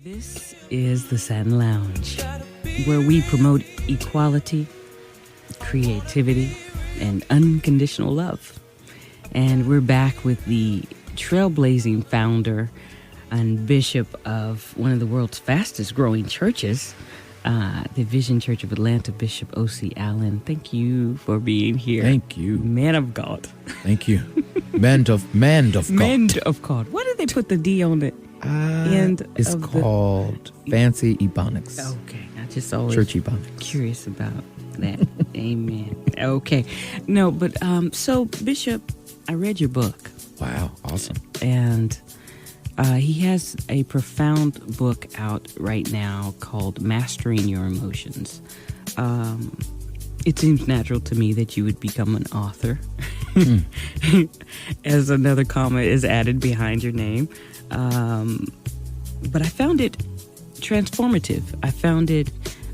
This is the Satin Lounge, where we promote equality, creativity, and unconditional love. And we're back with the trailblazing founder and bishop of one of the world's fastest growing churches, the Vision Church of Atlanta, Bishop O.C. Allen. Thank you for being here. Thank you. Man of God. Thank you. Man of God. Man of God. Why did they put the D on it? It's called Fancy Ebonics. Okay, I just always Church Ebonics. Curious about that. Amen. Okay, no, but so Bishop, I read your book. Wow, awesome. And he has a profound book out right now called Mastering Your Emotions. It seems natural to me that you would become an author, as another comma is added behind your name. But I found it transformative. I found it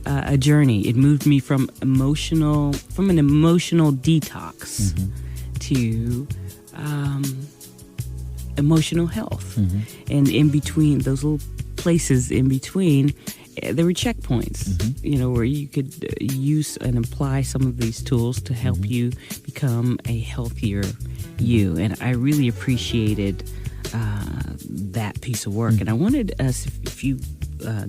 a journey. It moved me from an emotional detox to emotional health. And in between, those little places in between, there were checkpoints, where you could use and apply some of these tools to help you become a healthier you. And I really appreciated that piece of work. And I wanted us, if you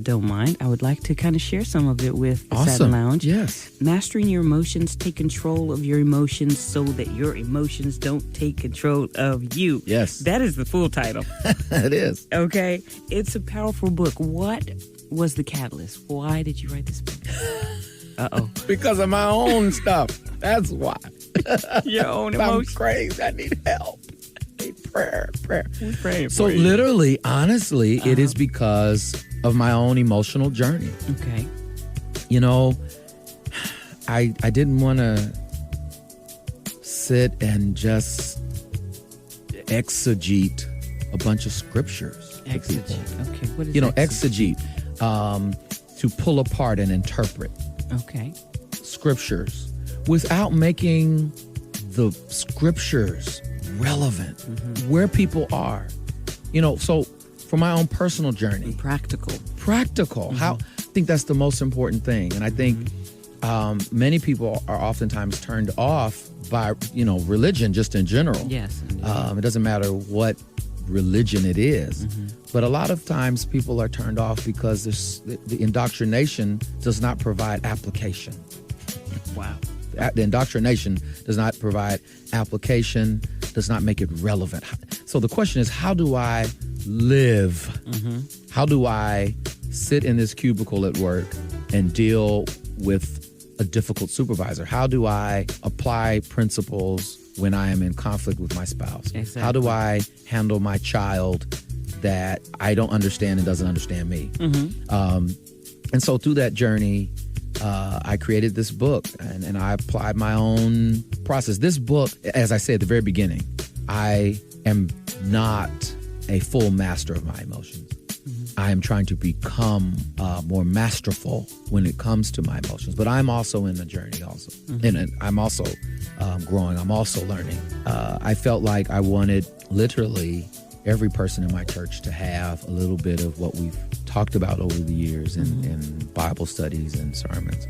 don't mind, I would like to kind of share some of it with the Satin Lounge. Yes. Mastering your emotions, take control of your emotions so that your emotions don't take control of you. Yes. That is the full title. It is. Okay. It's a powerful book. What was the catalyst? Why did you write this book? Uh-oh. Because of my own stuff. That's why. Your own I'm emotions. crazy. I need help. I need prayer. We're praying So for you. literally, honestly, it is because of my own emotional journey. Okay. I didn't want to sit and just exegete a bunch of scriptures. Exegete. Okay. What is Exegete, to pull apart and interpret Okay. scriptures without making the scriptures relevant where people are. So for my own personal journey. Practical. How I think that's the most important thing. And I think many people are oftentimes turned off by, religion just in general. Yes. It doesn't matter what religion it is. But a lot of times people are turned off because the indoctrination does not provide application. Wow. The indoctrination does not provide application, does not make it relevant. So the question is, how do I live? How do I sit in this cubicle at work and deal with a difficult supervisor? How do I apply principles when I am in conflict with my spouse? Exactly. How do I handle my child that I don't understand and doesn't understand me? And so through that journey, I created this book and I applied my own process. This book, as I said at the very beginning, I am not a full master of my emotions. I am trying to become more masterful when it comes to my emotions. But I'm also in the journey also. And I'm also growing. I'm also learning. I felt like I wanted literally every person in my church to have a little bit of what we've talked about over the years in Bible studies and sermons.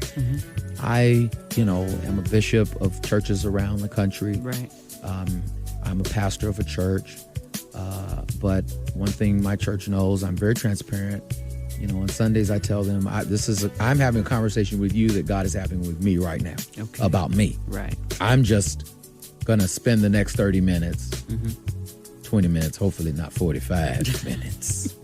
I, am a bishop of churches around the country. Right. I'm a pastor of a church. But one thing my church knows, I'm very transparent. On Sundays I tell them I'm having a conversation with you that God is having with me right now about me. Right. I'm just gonna spend the next 30 minutes, 20 minutes, hopefully not 45 minutes,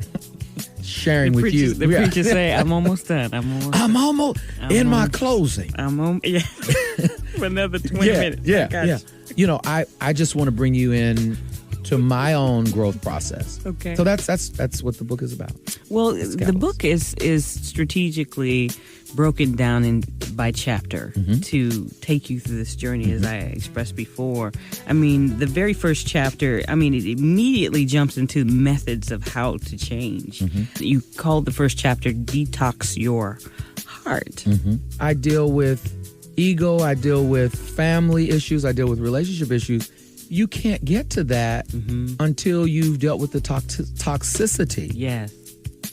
sharing with you. The preachers say, I'm almost done. I'm almost in my closing. For another 20 minutes. Yeah. I just want to bring you in to my own growth process. Okay. So that's what the book is about. Well, the book is strategically broken down by chapter to take you through this journey, as I expressed before. I mean, the very first chapter, it immediately jumps into methods of how to change. You called the first chapter Detox Your Heart. I deal with ego, I deal with family issues, I deal with relationship issues. You can't get to that until you've dealt with the toxicity. Yes.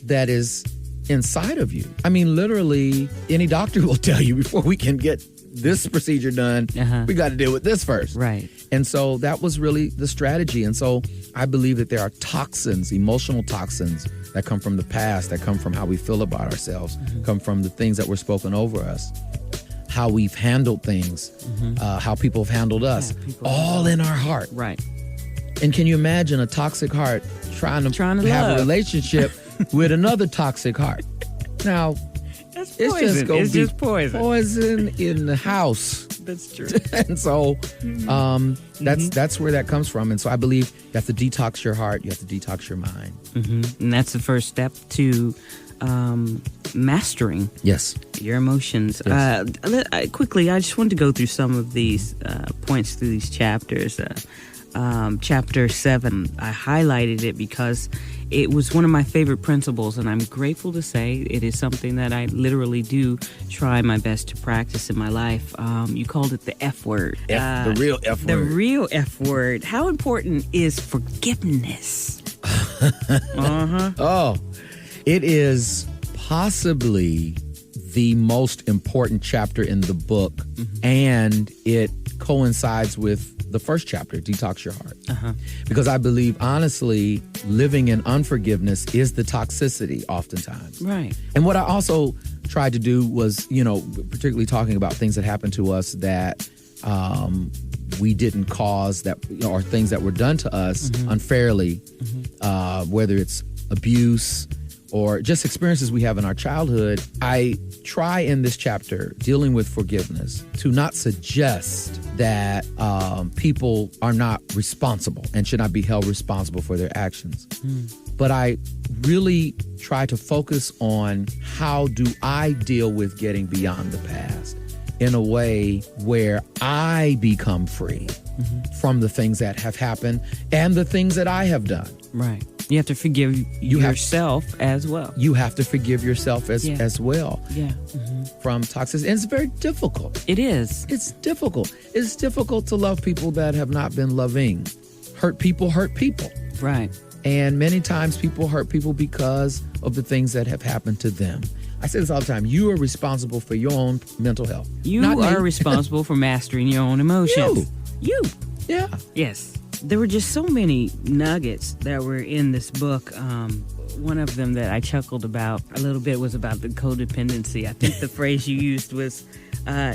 that is inside of you. I mean, literally, any doctor will tell you before we can get this procedure done, we got to deal with this first. Right. And so that was really the strategy. And so I believe that there are toxins, emotional toxins that come from the past, that come from how we feel about ourselves, come from the things that were spoken over us, how we've handled things, how people have handled us, all in our heart. Right. And can you imagine a toxic heart trying to have love. a relationship with another toxic heart? Now, That's it's poison. just going to be poison. poison in the house. That's true. And so that's where that comes from. And so I believe you have to detox your heart. You have to detox your mind. And that's the first step to mastering your emotions. Yes. Quickly, I just wanted to go through some of these points through these chapters. Chapter 7, I highlighted it because it was one of my favorite principles, and I'm grateful to say it is something that I literally do try my best to practice in my life. You called it the F word. The real F word. The real F word. How important is forgiveness? Oh, it is possibly the most important chapter in the book, and it coincides with the first chapter, Detox Your Heart. Because I believe, honestly, living in unforgiveness is the toxicity oftentimes. Right. And what I also tried to do was, particularly talking about things that happened to us that we didn't cause, that or things that were done to us unfairly, whether it's abuse or just experiences we have in our childhood. I try in this chapter, dealing with forgiveness, to not suggest that people are not responsible and should not be held responsible for their actions. But I really try to focus on how do I deal with getting beyond the past in a way where I become free from the things that have happened and the things that I have done. Right. You have to forgive yourself as well. You have to forgive yourself as well. Yeah. From toxicity. And it's very difficult. It is. It's difficult. It's difficult to love people that have not been loving. Hurt people hurt people. Right. And many times people hurt people because of the things that have happened to them. I say this all the time. You are responsible for your own mental health. You are responsible for mastering your own emotions. You. Yeah. Yes. There were just so many nuggets that were in this book. One of them that I chuckled about a little bit was about the codependency. I think the phrase you used was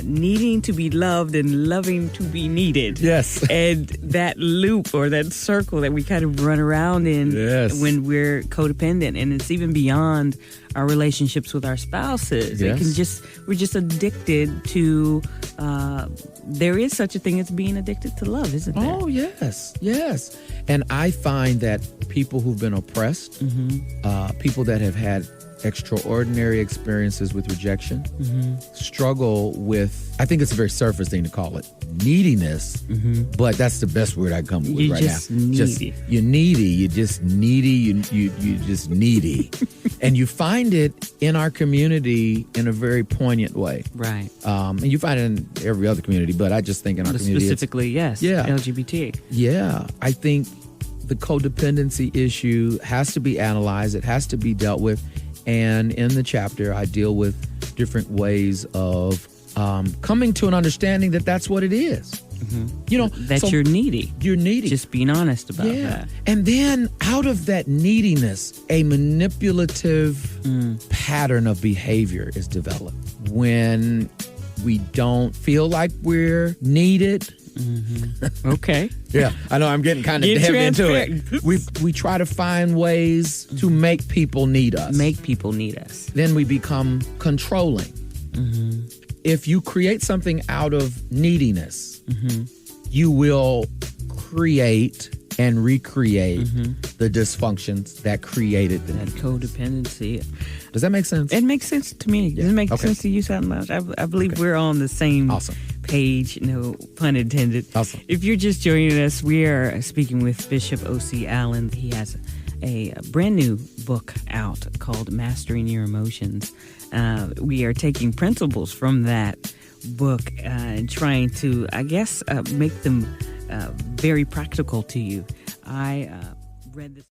needing to be loved and loving to be needed. Yes. And that loop or that circle that we kind of run around in when we're codependent. And it's even beyond our relationships with our spouses. Yes. We're just addicted to, there is such a thing as being addicted to love, isn't there? Oh, yes. Yes. And I find that people who've been oppressed, people that have had extraordinary experiences with rejection, struggle with, I think it's a very surface thing to call it, neediness, but that's the best word I come with You're right just now. Needy. You're needy. You're just needy. You just needy. And you find it in our community in a very poignant way. Right. And you find it in every other community, but I just think in our community. Specifically, yes. Yeah. LGBT. Yeah. I think the codependency issue has to be analyzed. It has to be dealt with. And in the chapter, I deal with different ways of coming to an understanding that that's what it is. That you're needy. You're needy. Just being honest about that. And then out of that neediness, a manipulative pattern of behavior is developed. When we don't feel like we're needed. Okay. Yeah, I know I'm getting kind of heavy into it. We try to find ways to make people need us. Make people need us. Then we become controlling. If you create something out of neediness, you will create and recreate the dysfunctions that created that codependency. Does that make sense? It makes sense to me. Yeah. Does it make sense to you, Satin Lounge? I believe we're on the same page, no pun intended. Awesome. If you're just joining us, we are speaking with Bishop O.C. Allen. He has a brand new book out called Mastering Your Emotions. We are taking principles from that book and trying to, I guess, make them very practical to you. I read this.